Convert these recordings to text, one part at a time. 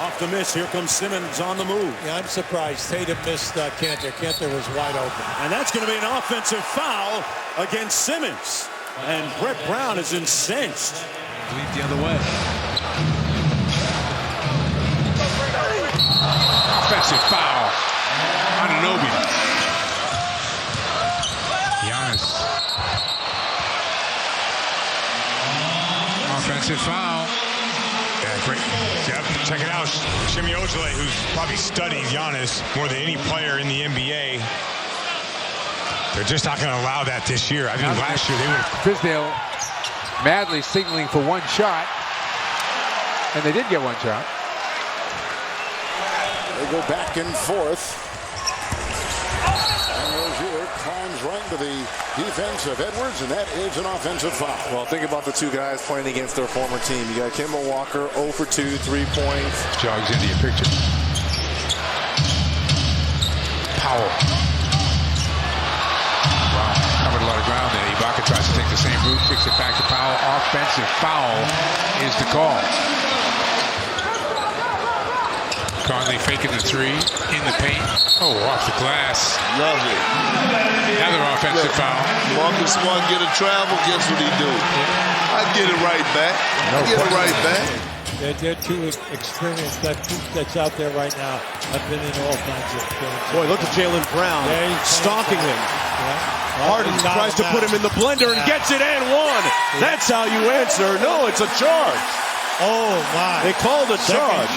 Off the miss, here comes Simmons on the move. Yeah, I'm surprised Tatum missed Cantor. Cantor was wide open. And that's going to be an offensive foul against Simmons. And Brett Brown is incensed. Lead the other way. Offensive foul. Ananobi. Giannis. Offensive foul. Yeah, great. Yep, check it out. Shimi Ojale, who's probably studied Giannis more than any player in the NBA. They're just not going to allow that this year. I think last year they would have. Fizdale madly signaling for one shot. And they did get one shot. They go back and forth. And Rozier climbs right into the defense of Edwards, and that is an offensive foul. Well, think about the two guys playing against their former team. You got Kemba Walker, 0 for 2, 3 points. Jogs into your picture. Powell. Wow, covered a lot of ground there. Ibaka tries to take the same route, kicks it back to Powell. Offensive foul is the call. Conley faking the three in the paint. Oh, off the glass. Love it. Another offensive foul. Marcus Smart get a travel, guess what he do? I get it right back. They're too experienced. That group that's out there right now have been in all kinds of games. Boy, look at Jaylen Brown stalking him. Yeah. Harden tries to put him in the blender and gets it and one. That's how you answer. No, it's a charge. Oh, my. They called a charge.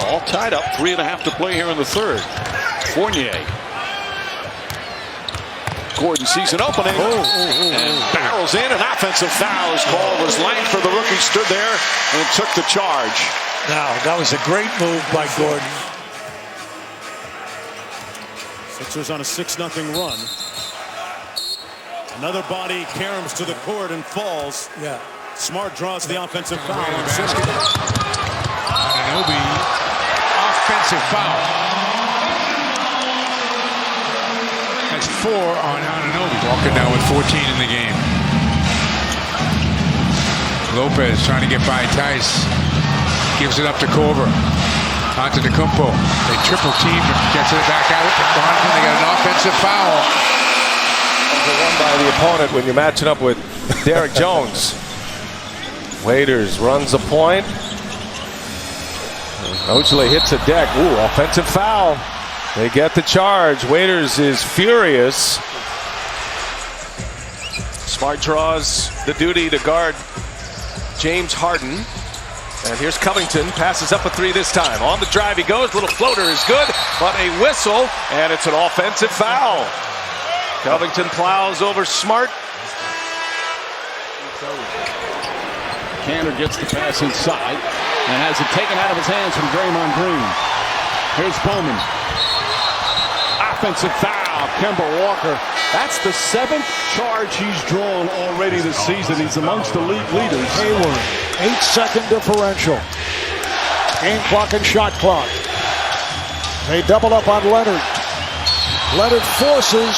All tied up, 3.5 to play here in the third. Fournier. Gordon sees an opening and barrels in. An offensive foul is called as Langford, the rookie, stood there and took the charge. Now, that was a great move by Gordon. Sixers on a 6-0 run. Another body caroms to the court and falls. Yeah. Smart draws the offensive foul. Ananobi, offensive foul. That's 4 on Ananobi. Walker now with 14 in the game. Lopez trying to get by Tice. Gives it up to Korver. Onto DeCumpo. They triple team. Gets it back out. They got an offensive foul. One by the opponent when you're matching up with Derek Jones. Waiters runs the point. Ojale hits a deck. Ooh, offensive foul. They get the charge. Waiters is furious. Smart draws the duty to guard James Harden. And here's Covington. Passes up a three this time. On the drive he goes. Little floater is good, but a whistle, and it's an offensive foul. Covington plows over Smart. Cantor gets the pass inside and has it taken out of his hands from Draymond Green. Here's Bowman. Offensive foul, Kemba Walker. That's the 7th charge he's drawn already this season. He's amongst the league leaders. Hayward, 8-second differential. Game clock and shot clock. They double up on Leonard. Leonard forces,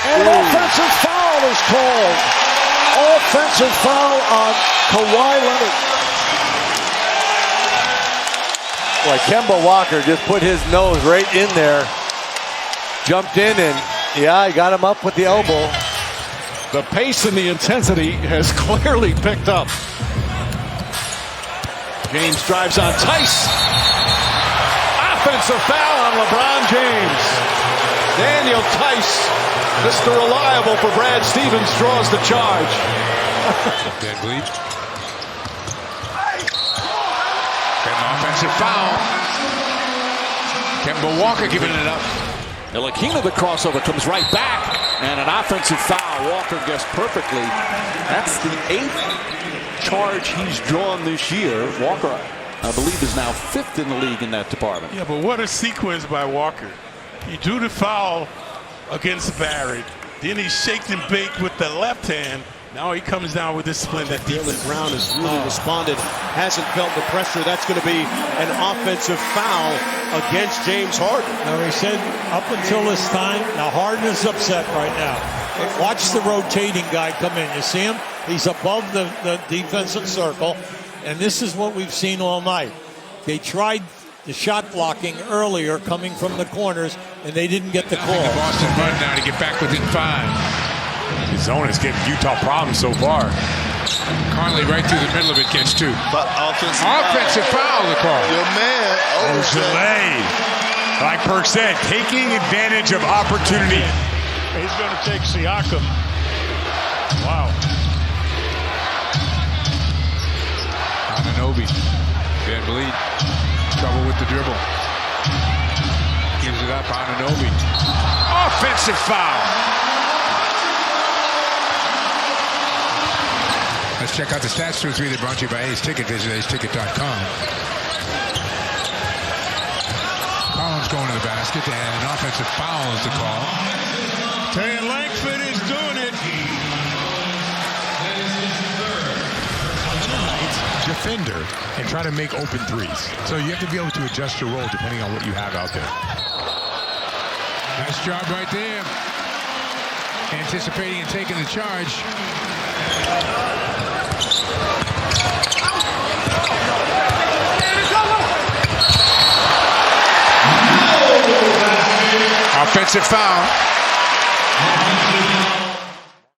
and an offensive foul is called. Offensive foul on Kawhi Leonard. Boy, Kemba Walker just put his nose right in there. Jumped in and, yeah, he got him up with the elbow. The pace and the intensity has clearly picked up. James drives on Tice. Offensive foul on LeBron James. Daniel Tice, Mr. Reliable for Brad Stevens, draws the charge. Dead bleed. An offensive foul. Kemba Walker giving it up. Ntilikina, the crossover, comes right back. And an offensive foul. Walker guessed perfectly. That's the 8th charge he's drawn this year. Walker, I believe, is now 5th in the league in that department. Yeah, but what a sequence by Walker. He drew the foul against Barrett. Then he shaked and baked with the left hand. Now he comes down with this splendid defense. Jaylen Brown has really responded, hasn't felt the pressure. That's going to be an offensive foul against James Harden. Now, he said up until this time, now Harden is upset right now. Watch the rotating guy come in. You see him? He's above the defensive circle. And this is what we've seen all night. They tried the shot blocking earlier coming from the corners, and they didn't get the call. The Boston run now to get back within 5. The zone is giving Utah problems so far. Conley right through the middle of it gets 2. But offensive foul, the call. Your man, Delay. Like Perk said, taking advantage of opportunity. He's going to take Siakam. Wow. Ananobi. Van Vliet. Trouble with the dribble. Gives it up. Ananobi. Offensive foul. Let's check out the stats through 3 that brought to you by Ace Ticket. Visit aceticket.com. Collins going to the basket, and an offensive foul is the call. Taylor Langford is doing it. Defender and try to make open threes. So you have to be able to adjust your role depending on what you have out there. Nice job right there. Anticipating and taking the charge. Offensive foul.